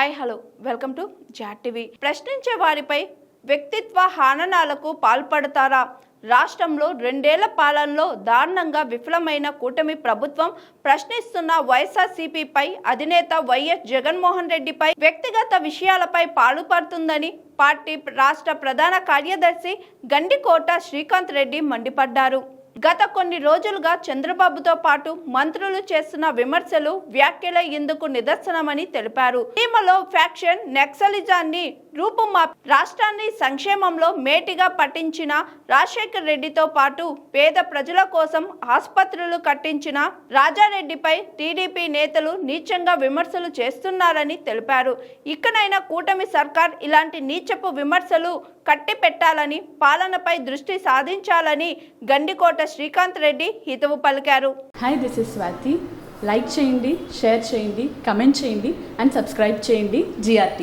Hi hello welcome to Jat TV. ప్రశ్నించే వారిపై వ్యక్తిత్వ హననాలకు పాల్పడతారా? రాష్ట్రంలో 2 ఏళ్ల పాలనలో దారుణంగా విఫలమైన కూటమి ప్రభుత్వం ప్రశ్నిస్తున్న వైఎస్ఆర్సీపీపై అధినేత వైఎస్ జగన్మోహన్ రెడ్డిపై వ్యక్తిగత విషయాలపై పాల్పడుతుందని పార్టీ రాష్ట్ర ప్రధాన కార్యదర్శి గండికోట శ్రీకాంత్ రెడ్డి మండిపడ్డారు. గత కొన్ని రోజులుగా చంద్రబాబుతో పాటు మంత్రులు చేస్తున్న విమర్శలు వ్యాఖ్యల ఇందుకు నిదర్శనమని తెలిపారు. టీమలో ఫ్యాక్షన్ నక్సలిజాన్ని రూపుమాపి రాష్ట్రాన్ని సంక్షేమంలో మేటిగా పట్టించిన రాజశేఖర్ రెడ్డితో పాటు పేద ప్రజల కోసం ఆసుపత్రులు కట్టించిన రాజారెడ్డిపై టీడీపీ నేతలు నీచంగా విమర్శలు చేస్తున్నారని తెలిపారు. ఇకనైనా కూటమి సర్కార్ ఇలాంటి నీచపు విమర్శలు కట్టిపెట్టాలని, పాలనపై దృష్టి సాధించాలని గండికోట శ్రీకాంత్ రెడ్డి హితవు పలికారు. Hi, this is Swathi. Like చేయండి, షేర్ చేయండి, కమెంట్ చేయండి అండ్ సబ్స్క్రైబ్ చేయండి GRT.